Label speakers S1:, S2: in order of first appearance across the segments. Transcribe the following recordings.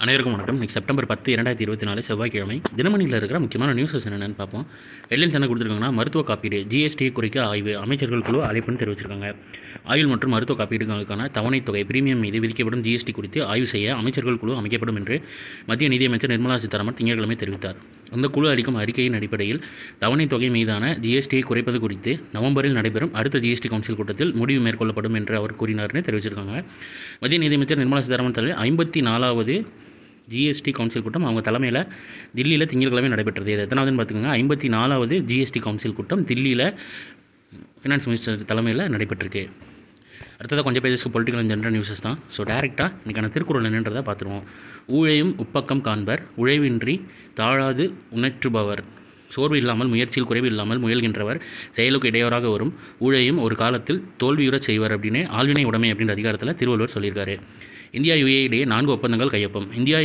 S1: அனைவருக்கும் வணக்கம். இன்னைக்கு செப்டம்பர் 10, 2024 செவ்வாய்க்கிழமை. தினமணியில் இருக்கிற முக்கியமான நியூஸஸ் என்னென்னு பார்ப்போம். ஹெட்லைன்ஸ் என்ன கொடுத்துருக்காங்கன்னா, மருத்துவ காப்பீடு ஜிஎஸ்டி குறைக்க ஆய்வு, அமைச்சர்கள் குழு அழைப்புன்னு தெரிவிச்சிருக்காங்க. ஆயுள் மற்றும் மருத்துவ காப்பீடுகளுக்கான தவணைத் தொகை பிரீமியம் மீது விதிக்கப்படும் ஜிஎஸ்டி குறித்து ஆய்வு செய்ய அமைச்சர்கள் குழு அமைக்கப்படும் என்று மத்திய நிதியமைச்சர் நிர்மலா சீதாராமன் திங்கட்கிழமை தெரிவித்தார். அந்த குழு அளிக்கும் அறிக்கையின் அடிப்படையில் தவணைத் தொகை மீதான ஜிஎஸ்டியை குறைப்பது குறித்து நவம்பரில் நடைபெறும் அடுத்த ஜிஎஸ்டி கவுன்சில் கூட்டத்தில் முடிவு மேற்கொள்ளப்படும் என்று அவர் கூறினார்னு தெரிவிச்சிருக்காங்க. மத்திய நிதியமைச்சர் நிர்மலா சீதாராமன் தலைமையில் 54வது ஜிஎஸ்டி கவுன்சில் கூட்டம் அவங்க தலைமையில் தில்லியில் திங்கட்கிழமை நடைபெற்றது. இது எத்தனாவதுன்னு பார்த்துக்கோங்க, 54வது ஜிஎஸ்டி கவுன்சில் கூட்டம் தில்லியில் ஃபினான்ஸ் மினிஸ்டர் தலைமையில் நடைபெற்றிருக்கு. அடுத்ததாக கொஞ்சம் பேஜஸ்க்கு பொலிட்டிக்கல் அண்ட் ஜென்ரல் நியூஸஸ் தான். ஸோ டேரெக்டாக இன்றைக்கான திருக்குறள் என்னன்றதை பார்த்துருவோம். ஊழையும் உப்பக்கம் காண்பர், உழைவின்றி தாழாது உணற்றுபவர், சோர்வு இல்லாமல் முயற்சியில் குறைவு இல்லாமல் முயல்கின்றவர், செயலுக்கு இடையூறாக வரும் ஊழையும் ஒரு காலத்தில் தோல்வியுறச் செய்வர் அப்படின்னு ஆழ்வினை உடைமை அப்படின்ற அதிகாரத்தில் திருவள்ளுவர் சொல்லியிருக்காரு. இந்தியா யுஏஇ இடையே 4 ஒப்பந்தங்கள் கையொப்பம். இந்தியா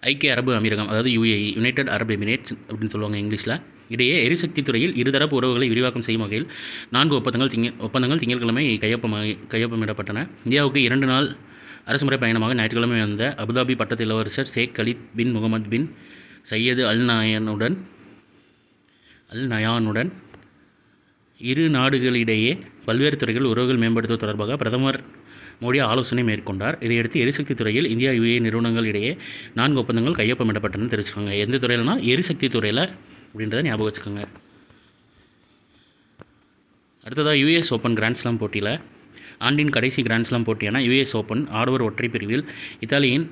S1: ஐக்கிய அரபு அமீரகம், அதாவது யுஏஇ, யுனைடெட் அரப் எமிரேட்ஸ் அப்படின்னு சொல்லுவாங்க இங்கிலீஷில், இடையே எரிசக்தி துறையில் இருதரப்பு உறவுகளை விரிவாக்கம் செய்யும் வகையில் 4 ஒப்பந்தங்கள் திங்கட்கிழமை கையொப்பமிடப்பட்டன. இந்தியாவுக்கு 2 நாள் அரசுமுறை பயணமாக ஞாயிற்றுக்கிழமை வந்த அபுதாபி பட்டத்து இளவரசர் ஷேக் கலீத் பின் முகமது பின் சையது அல் நயானுடன் இரு நாடுகளிடையே பல்வேறு துறைகள் உறவுகள் மேம்படுத்துவது தொடர்பாக பிரதமர் மோடி ஆலோசனை மேற்கொண்டார். இதையடுத்து எரிசக்தி துறையில் இந்தியா யுஏஇ நிறுவனங்கள் இடையே 4 ஒப்பந்தங்கள் கையொப்பமிடப்பட்டன தெரிவிச்சுக்கோங்க. எந்த துறையில்னா எரிசக்தி துறையில் அப்படின்றத ஞாபகம் வச்சுக்கோங்க. அடுத்ததாக யுஎஸ் ஓப்பன் கிராண்ட்ஸ்லாம் போட்டியில் ஆண்டின் கடைசி கிராண்ட்ஸ்லாம் போட்டியான யுஎஸ் ஓப்பன் ஆடவர் ஒற்றை பிரிவில் இத்தாலியின்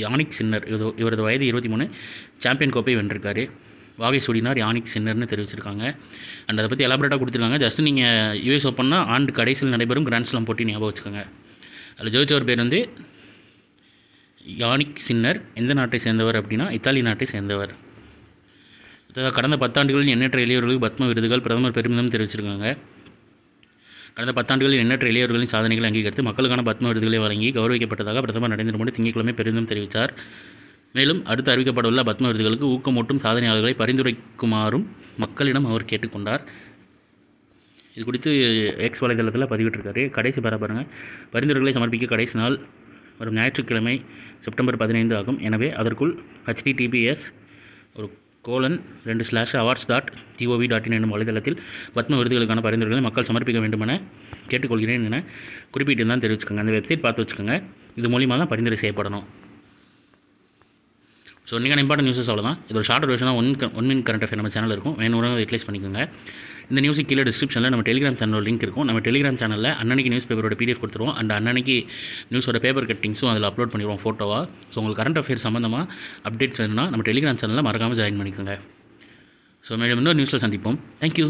S1: யானிக் சின்னர், இவரது வயது 23, சாம்பியன் கோப்பை வென்றிருக்காரு. வாகை சூடினார் யானிக் சின்னர்னு தெரிவிச்சிருக்காங்க. அண்ட் அதை பற்றி எலாபரேட்டாக கொடுத்துருக்காங்க. ஜஸ்ட் நீங்கள் யுஎஸ் ஓப்பன்னா ஆண்டு கடைசியில் நடைபெறும் கிராண்ட்ஸ்லாம் போட்டி ஞாபகம் வச்சுக்கோங்க. அதில் ஜெயிச்சவர் பேர் வந்து யானிக் சின்னர். எந்த நாட்டை சேர்ந்தவர் அப்படின்னா இத்தாலி நாட்டை சேர்ந்தவர். கடந்த 10 ஆண்டுகளில் எண்ணற்ற இளையோர்களுக்கு பத்ம விருதுகள் பிரதமர் பெருமிதம் தெரிவிச்சிருக்காங்க. கடந்த 10 ஆண்டுகளில் எண்ணற்ற இளையோர்களின் சாதனைகளை அங்கீகரித்து மக்களுக்கான பத்ம விருதுகளை வழங்கி கௌரவிக்கப்பட்டதாக பிரதமர் நரேந்திர மோடி திங்கட்கிழமை பெருமிதம் தெரிவித்தார். மேலும் அடுத்து அறிவிக்கப்படவுள்ள பத்ம விருதுகளுக்கு ஊக்கமூட்டும் சாதனையாளர்களை பரிந்துரைக்குமாறும் மக்களிடம் அவர் கேட்டுக்கொண்டார். இது குறித்து எக்ஸ் வலைதளத்தில் பதிவிட்டிருக்காரு. கடைசி பாருங்கள், பரிந்துரைகளை சமர்ப்பிக்க கடைசி நாள் வரும் ஞாயிற்றுக்கிழமை செப்டம்பர் 15 ஆகும். எனவே அதற்குள் https://awards.gov.in என்னும் வலைதளத்தில் பத்ம விருதுகளுக்கான பரிந்துரைகளை மக்கள் சமர்ப்பிக்க வேண்டும் என கேட்டுக்கொள்கிறேன் என குறிப்பிட்டு தான் தெரிவிச்சுக்கோங்க. அந்த வெப்சைட் பார்த்து வச்சுக்கோங்க. இது மூலிமா தான் பரிந்துரை செய்யப்படணும். ஸோ இன்றைக்கான இம்பார்ட்டன்ட் நியூஸஸ் அவ்வளோதான். இது ஒரு ஷார்ட் வெர்ஷனாக ஒன் மினிட் கரண்ட் அஃபேர் நம்ம சேனல் இருக்கும். வேணும்னா யூட்டிலைஸ் பண்ணிக்கோங்க. இந்த நியூஸுக்கு கீழே டிஸ்கிரிப்ஷனில் நம்ம டெலிகிராம் சேனல் லிங்க் இருக்கும். நம்ம டெலிகிராம் சேனலில் அன்னன்னைக்கு நியூஸ் பேப்பரோட PDF கொடுத்துருவோம். அண்ட் அன்னன்னைக்கு நியூஸோட பேப்பர் கட்டிங்ஸும் அதில் அப்லோட் பண்ணிடுவோம் ஃபோட்டோவாக. ஸோ உங்களுக்கு கரண்ட் அஃபேர் சம்மந்தமாக அப்டேட்ஸ் வேணும்னா நம்ம டெலிகிராம் சேனலில் மறக்காமல் ஜாயின் பண்ணிக்கோங்க. ஸோ மேலும் இன்னொரு நியூஸில் சந்திப்போம். தேங்க்யூ.